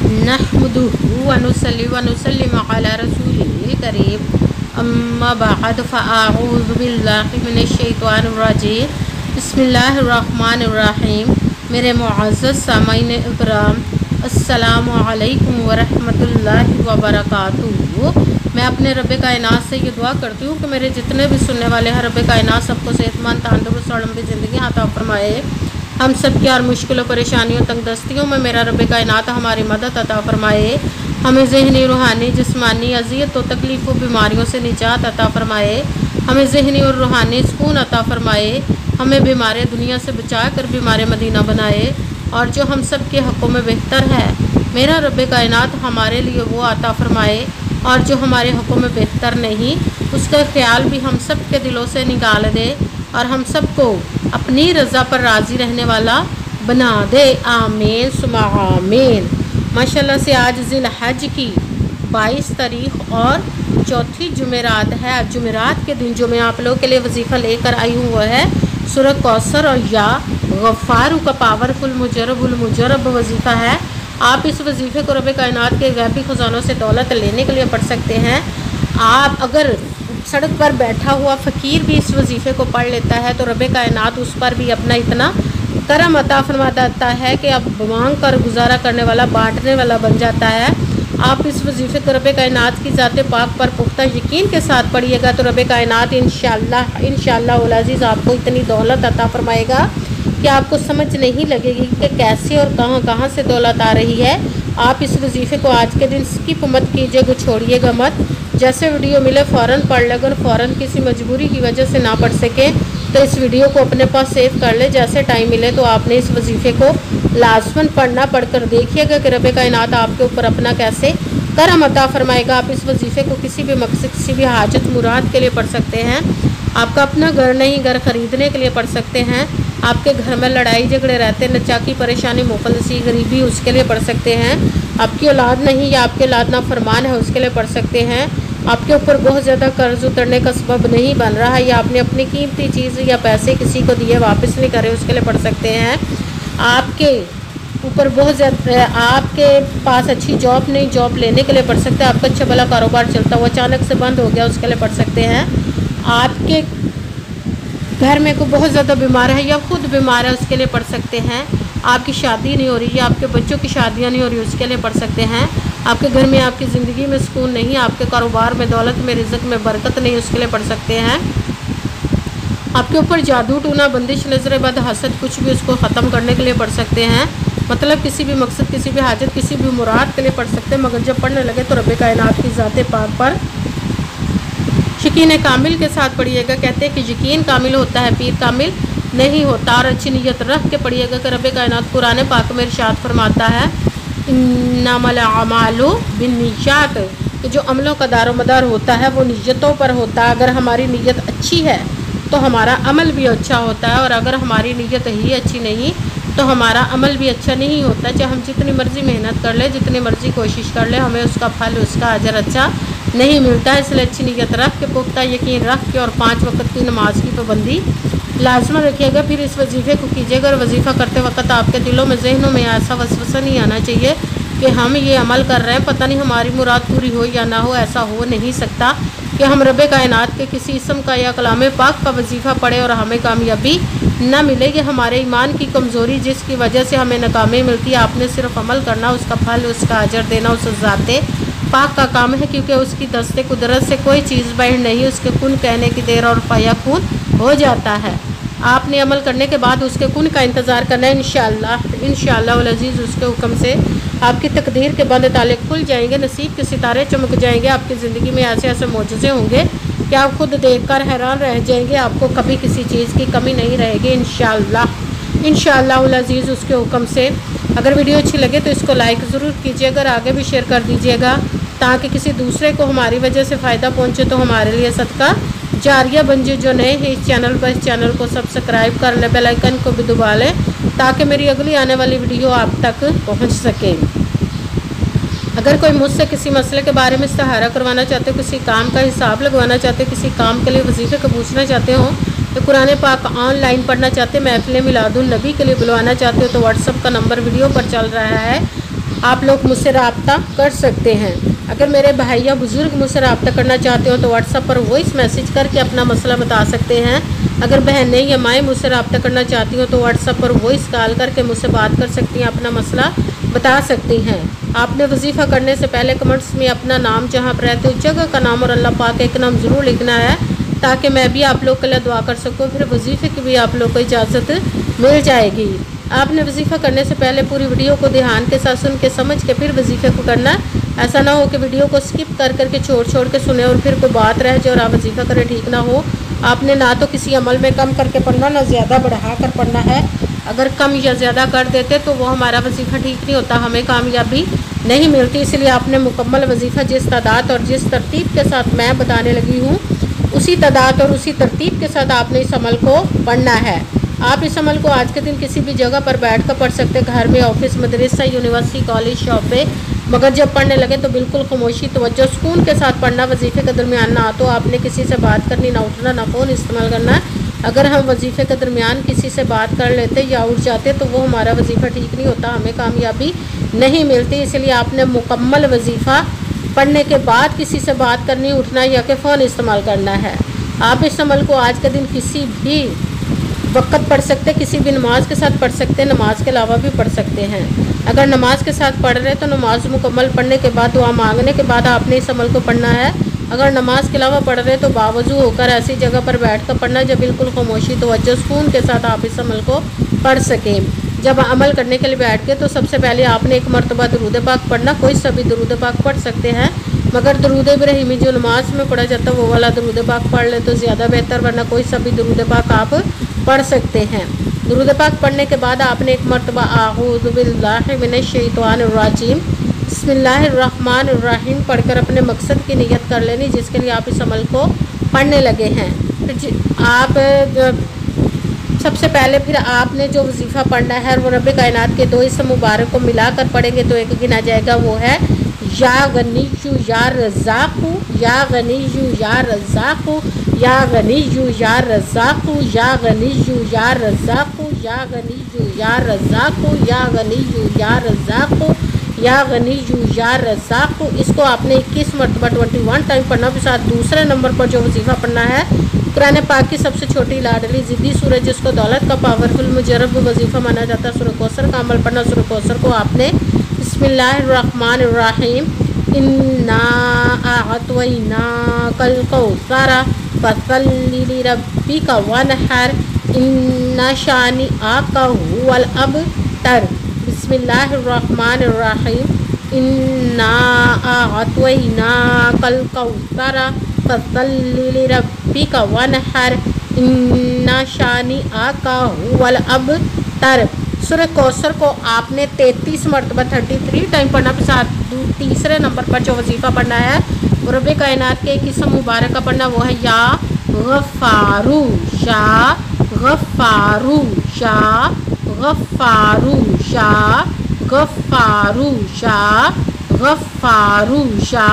नहमदुहु व नुसल्ली व नुसल्लिमु अला रसूलिल करीम अम्मा बअद फ़अऊज़ु बिल्लाहि मिनश शैतानिर रजीम बिस्मिल्लाहिर रहमानिर रहीम। मेरे मुअज़्ज़ज़ सामाईन इकराम, अस्सलामु अलैकुम व रहमतुल्लाहि व बरकातुहू। मैं अपने रब्बे कायनात से ये दुआ करती हूँ कि मेरे जितने भी सुनने वाले हैं रब्बे कायनात सबको सेहतमंद, तंदुरुस्त और लंबी ज़िंदगी अता फरमाए। हम सब की हर मुश्किलों, परेशानियों, तंगदस्तियों में मेरा रब्बे कायनात हमारी मदद अता फरमाए। हमें ज़हनी, रूहानी, जिस्मानी अज़ियत और तकलीफ़ और बीमारियों से निजात अता फरमाए। हमें ज़हनी और रूहानी सुकून अता फरमाए। हमें बीमार दुनिया से बचा कर बीमार मदीना बनाए और जो हम सब के हक़ों में बेहतर है मेरा रब्बे कायनात हमारे लिए वो अता फरमाए, और जो हमारे हक़ों में बेहतर नहीं उसका ख्याल भी हम सब के दिलों से निकाल दे और हम सबको अपनी रज़ा पर राज़ी रहने वाला बना दे। आमीन सुमा आमीन। माशाल्लाह से आज ज़िल-हज की 22 तारीख़ और चौथी जुमेरात है। आज जुमेरात के दिन जो मैं आप लोगों के लिए वजीफ़ा लेकर आई हूँ वो है सूरह कौसर और या गफ़ार का पावरफुल मुजरब वजीफ़ा है। आप इस वजीफ़े को रब्बे कायनात के गैबी ख़ज़ानों से दौलत लेने के लिए पढ़ सकते हैं। आप अगर सड़क पर बैठा हुआ फ़कीर भी इस वजीफ़े को पढ़ लेता है तो रब्बे कायनात उस पर भी अपना इतना करम अता फरमा देता है कि अब मांग कर गुजारा करने वाला, बांटने वाला बन जाता है। आप इस वजीफ़े को रब्बे कायनात की ज़ात पाक पर पुख्ता यकीन के साथ पढ़िएगा तो रब्बे कायनात इंशाअल्लाह उल अज़ीज़ आपको इतनी दौलत अता फरमाएगा कि आपको समझ नहीं लगेगी कि कैसे और कहाँ से दौलत आ रही है। आप इस वजीफ़े को आज के दिन स्किप मत कीजिएगा, छोड़िएगा मत। जैसे वीडियो मिले फ़ौरन पढ़ ले। अगर फ़ौरन किसी मजबूरी की वजह से ना पढ़ सके तो इस वीडियो को अपने पास सेव कर ले। जैसे टाइम मिले तो आपने इस वजीफ़े को लाज़मन पढ़कर देखिएगा कि रब्बे कायनात आपके ऊपर अपना कैसे करम अता फरमाएगा। आप इस वजीफ़े को किसी भी मकसद, किसी भी हाजत मुराद के लिए पढ़ सकते हैं। आपका अपना घर नहीं, घर ख़रीदने के लिए पढ़ सकते हैं। आपके घर में लड़ाई झगड़े रहते, नचाकी, परेशानी, मुफलसी, गरीबी, उसके लिए पढ़ सकते हैं। आपकी औलाद नहीं या आपके औलाद नाफरमान है उसके लिए पढ़ सकते हैं। आपके ऊपर बहुत ज़्यादा कर्ज उतरने का सबब नहीं बन रहा है या आपने अपनी कीमती चीज़ या पैसे किसी को दिए वापस नहीं करे उसके लिए पढ़ सकते हैं। आपके ऊपर बहुत ज़्यादा, आपके पास अच्छी जॉब नहीं, जॉब लेने के लिए पढ़ सकते हैं। आपका अच्छा भला कारोबार चलता हुआ अचानक से बंद हो गया उसके लिए पढ़ सकते हैं। आपके घर में कोई बहुत ज़्यादा बीमार है या खुद बीमार है उसके लिए पढ़ सकते हैं। आपकी शादी नहीं हो रही या आपके बच्चों की शादियां नहीं हो रही उसके लिए पढ़ सकते हैं। आपके घर में, आपकी ज़िंदगी में सुकून नहीं, आपके कारोबार में, दौलत में, रिज़्क़ में बरकत नहीं उसके लिए पढ़ सकते हैं। आपके ऊपर जादू, टूना, बंदिश, नज़र बद, हसद, कुछ भी उसको ख़त्म करने के लिए पढ़ सकते हैं। मतलब किसी भी मकसद, किसी भी हाजत, किसी भी मुराद के लिए पढ़ सकते हैं। मगर जब पढ़ने लगे तो रब्बे कायनात की ज़ात पाक पर यकीन कामिल के साथ पढ़िएगा। कहते हैं कि यकीन कामिल होता है, पीर कामिल नहीं होता। और अच्छी नीयत रख के पढ़िएगा कि रब्बे कायनात कुरान पाक में इरशाद फरमाता है इन्नमल अमालु बिन्नियात, कि जो अमलों का दारोमदार होता है वो नीयतों पर होता है। अगर हमारी नीयत अच्छी है तो हमारा अमल भी अच्छा होता है, और अगर हमारी नीयत ही अच्छी नहीं तो हमारा अमल भी अच्छा नहीं होता। चाहे हम जितनी मर्ज़ी मेहनत कर ले, जितनी मर्ज़ी कोशिश कर ले, हमें उसका फल, उसका अजर अच्छा नहीं मिलता है। इसलिए अच्छी नीयत रख के, पुख्ता यकीन रख के और 5 वक्त की नमाज की पाबंदी लाजमन रखिएगा। फिर इस वजीफ़े को कीजिएगा और वजीफ़ा करते वक्त आपके दिलों में, जहनों में ऐसा वसवसा नहीं आना चाहिए कि हम ये अमल कर रहे हैं, पता नहीं हमारी मुराद पूरी हो या ना हो। ऐसा हो नहीं सकता कि हम रब्बे कायनात के किसी इसम का या कलाम पाक का वजीफ़ा पढ़े और हमें कामयाबी ना मिले। ये हमारे ईमान की कमज़ोरी जिसकी वजह से हमें नाकामी मिलती है। आपने सिर्फ अमल करना, उसका फल, उसका अजर देना उस ज़ाते पाक का काम है, क्योंकि उसकी दस्ते कुदरत से कोई चीज़ बाहर नहीं। उसके कुन कहने की देर और फयाकुन हो जाता है। आपने अमल करने के बाद उसके कुन का इंतज़ार करना है। इंशाअल्लाह उल अज़ीज़ उसके हुक्म से आपकी तकदीर के बंद ताले खुल जाएंगे, नसीब के सितारे चमक जाएंगे। आपकी ज़िंदगी में ऐसे ऐसे मोजज़े होंगे कि आप खुद देखकर हैरान रह जाएंगे। आपको कभी किसी चीज़ की कमी नहीं रहेगी इंशाअल्लाह उल अज़ीज़ उसके हुक्म से। अगर वीडियो अच्छी लगे तो इसको लाइक ज़रूर कीजिएगा और आगे भी शेयर कर दीजिएगा ताकि किसी दूसरे को हमारी वजह से फ़ायदा पहुँचे तो हमारे लिए सदका जारिया बन जाए। जो नए हैं इस चैनल पर, इस चैनल को सब्सक्राइब कर ले, बेल आइकन को भी दबा लें ताकि मेरी अगली आने वाली वीडियो आप तक पहुंच सके। अगर कोई मुझसे किसी मसले के बारे में इस्तिहारा करवाना चाहते हो, किसी काम का हिसाब लगवाना चाहते हो, किसी काम के लिए वजीफ़े को पूछना चाहते हो, तो कुरान पाक ऑनलाइन पढ़ना चाहते हैं, महफिल मिलादुन नबी के लिए बुलवाना चाहते हो तो व्हाट्सअप का नंबर वीडियो पर चल रहा है। آپ لوگ مجھ سے رابطہ کر سکتے ہیں۔ اگر میرے بھائی یا بزرگ مجھ سے رابطہ کرنا چاہتے ہو تو واٹس ایپ پر وائس میسیج کر کے اپنا مسئلہ بتا سکتے ہیں۔ اگر بہنیں یا مائیں مجھ سے رابطہ کرنا چاہتی ہو تو واٹس ایپ پر وائس کال کر کے مجھ سے بات کر سکتی ہیں، اپنا مسئلہ بتا سکتی ہیں۔ آپ نے وظیفہ کرنے سے پہلے کمنٹس میں اپنا نام، جہاں پر رہتے ہو جگہ کا نام اور اللہ پاک کا نام ضرور لکھنا ہے، تاکہ میں بھی آپ لوگ کے لیے دعا کر سکوں۔ پھر وظیفے کی بھی آپ لوگ کو اجازت مل جائے گی۔ آپ نے وظیفہ کرنے سے پہلے پوری ویڈیو کو دھیان کے ساتھ سن کے سمجھ کے پھر وظیفے کو کرنا ہے۔ ایسا نہ ہو کہ ویڈیو کو سکپ کر کے چھوڑ کے سنیں اور پھر کوئی بات رہ جائے اور آپ وظیفہ کریں، ٹھیک نہ ہو۔ آپ نے نہ تو کسی عمل میں کم کر کے پڑھنا، نہ زیادہ بڑھا کر پڑھنا ہے۔ اگر کم یا زیادہ کر دیتے تو وہ ہمارا وظیفہ ٹھیک نہیں ہوتا، ہمیں کامیابی نہیں ملتی۔ اس لیے آپ نے مکمل وظیفہ جس تعداد اور جس ترتیب کے ساتھ میں بتانے لگی ہوں، اسی تعداد اور اسی ترتیب کے ساتھ آپ نے اس عمل کو پڑھنا ہے۔ آپ اس عمل کو آج کے دن کسی بھی جگہ پر بیٹھ کر پڑھ سکتے، گھر میں، آفس، مدرسہ، یونیورسٹی، کالج، شاپ پہ، مگر جب پڑھنے لگے تو بالکل خاموشی، توجہ، سکون کے ساتھ پڑھنا۔ وظیفے کے درمیان نہ تو آپ نے کسی سے بات کرنی، نہ اٹھنا، نہ فون استعمال کرنا ہے۔ اگر ہم وظیفے کے درمیان کسی سے بات کر لیتے یا اٹھ جاتے تو وہ ہمارا وظیفہ ٹھیک نہیں ہوتا، ہمیں کامیابی نہیں ملتی۔ اس لیے آپ نے مکمل وظیفہ پڑھنے کے بعد کسی سے بات کرنی، اٹھنا یا کہ فون استعمال کرنا ہے۔ آپ اس عمل کو آج کے دن کسی بھی وقت پڑھ سکتے، کسی بھی نماز کے ساتھ پڑھ سکتے، نماز کے علاوہ بھی پڑھ سکتے ہیں۔ اگر نماز کے ساتھ پڑھ رہے تو نماز مکمل پڑھنے کے بعد، دعا مانگنے کے بعد آپ نے اس عمل کو پڑھنا ہے۔ اگر نماز کے علاوہ پڑھ رہے تو باوضو ہو کر ایسی جگہ پر بیٹھ کر پڑھنا جب بالکل خاموشی، توجہ، سکون کے ساتھ آپ اس عمل کو پڑھ سکیں۔ جب عمل کرنے کے لیے بیٹھ کے تو سب سے پہلے آپ نے ایک مرتبہ درود پاک پڑھنا۔ کوئی سبھی درود پاک پڑھ سکتے ہیں، مگر درود ابراہیمی جو نماز میں پڑھا جاتا ہے وہ والا درود پاک پڑھ لے تو زیادہ بہتر، ورنہ کوئی سبھی درود پاک آپ پڑھ سکتے ہیں۔ درود پاک پڑھنے کے بعد آپ نے ایک مرتبہ اعوذ باللہ من الشیطان الرجیم بسم اللہ الرحمن الرحیم پڑھ کر اپنے مقصد کی نیت کر لینی جس کے لیے آپ اس عمل کو پڑھنے لگے ہیں۔ آپ سب سے پہلے پھر آپ نے جو وظیفہ پڑھنا ہے وہ رب کائنات کے دو اسم مبارک کو ملا کر پڑھیں گے تو ایک گنا جائے گا، وہ ہے یا غنیّ یا رزاق، یا غنیّ یا رزاق، یا غنیّ یا رزاق، یا غنیّ یا رزاق، یا غنیّ یا رزاق، یا غنیّ یا رزاق، یا غنیّ یا رزاق۔ اس کو آپ نے 21 مرتبہ 21 ٹائم پڑھنا۔ پھر ساتھ دوسرے نمبر پر جو وظیفہ پڑھنا ہے قرآن پاک کی سب سے چھوٹی لاڈلی ضدی سورج جس کو دولت کا پاورفل مجرب وظیفہ مانا جاتا ہے، سورہ کوثر کا عمل پڑھنا۔ سورہ کوثر کو آپ نے بسم اللہ الرحمن الرحیم انا اعطیناک الکوثر فصل لربک وانحر ان شانئک هو الابتر۔ بسم اللہ الرحمن الرحیم انا اعطیناک الکوثر فصل لربک وانحر ان شانئک هو الابتر۔ سورہ کوثر کو آپ نے 33 مرتبہ 33 ٹائم پڑھنا۔ پھر ساتھ تیسرے نمبر پر جو وظیفہ پڑھنا ہے وہ رب کائنات کے ایک اسم مبارک کا پڑھنا، وہ ہے یا غفارو، یا غفارو، یا غفارو، یا غفارو، یا غفارو، یا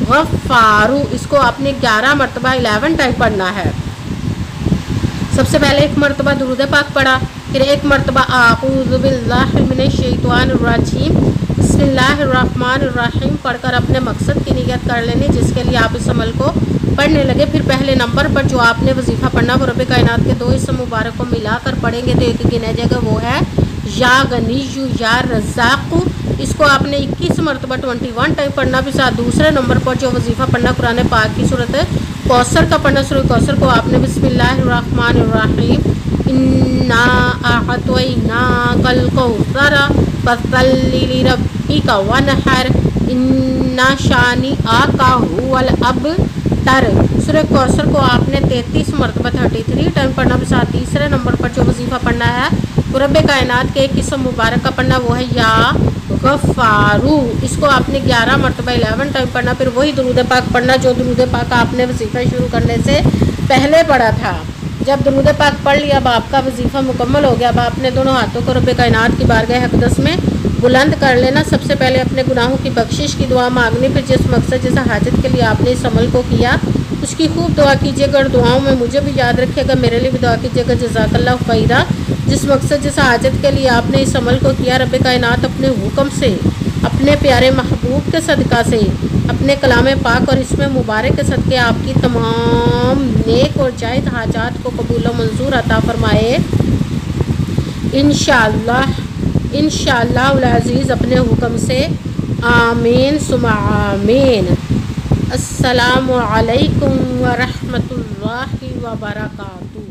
غفارو۔ اس کو آپ نے 11 مرتبہ 11 ٹائم پڑھنا ہے۔ سب سے پہلے ایک مرتبہ درود پاک پڑھا، پھر ایک مرتبہ اعوذ باللہ من الشیطان الرجیم بسم اللہ الرحمن الرحیم پڑھ کر اپنے مقصد کی نیت کر لینی جس کے لیے آپ اس عمل کو پڑھنے لگے۔ پھر پہلے نمبر پر جو آپ نے وظیفہ پڑھنا وہ رب کائنات کے دو اسم مبارک کو ملا کر پڑھیں گے تو ایک گنا جائے گا، وہ ہے یا غنیّ یا رزاق۔ اس کو آپ نے 21 مرتبہ 21 ٹائم پڑھنا۔ پھر ساتھ دوسرے نمبر پر جو وظیفہ پڑھنا قرآن پاک کی سورۃ کوثر کا پڑھنا۔ سورۃ کوثر کو آپ نے بسم اللہ الرحمن الرحیم انا اعطیناک الکوثر فصل لربک وانحر ان شانئک هو الابتر۔ سورۃ کوثر کو آپ نے 33 مرتبہ 33 ٹائم پڑھنا۔ پھر ساتھ تیسرے نمبر پر جو وظیفہ پڑھنا ہے وہ رب کائنات کے ایک اسم مبارک کا پڑھنا، وہ ہے یا غفارو۔ اس کو آپ نے 11 مرتبہ 11 ٹائم پڑھنا۔ پھر وہی درود پاک پڑھنا جو درود پاک آپ نے وظیفہ شروع کرنے سے پہلے پڑھا تھا۔ جب درود پاک پڑھ لیا اب آپ کا وظیفہ مکمل ہو گیا، اب آپ نے دونوں ہاتھوں کو رب کائنات کی بارگاہ اقدس میں بلند کر لینا۔ سب سے پہلے اپنے گناہوں کی بخشش کی دعا مانگنی، پھر جس مقصد جیسا حاجت کے لیے آپ نے اس عمل کو کیا اس کی خوب دعا کیجیے گا اور دعاؤں میں مجھے بھی یاد رکھیے گا، میرے لیے بھی دعا کیجیے گا۔ جزاک اللہ خیرہ۔ جس مقصد جیسا حاجت کے لیے آپ نے اس عمل کو کیا رب کائنات اپنے حکم سے اپنے پیارے محبوب کے صدقہ سے، اپنے کلام پاک اور اس میں مبارک کے صدقے آپ کی تمام نیک اور جائز حاجات کو قبول و منظور عطا فرمائے انشاءاللہ العزیز اپنے حکم سے، آمین ثم آمین۔ السلام علیکم ورحمۃ اللہ وبرکاتہ۔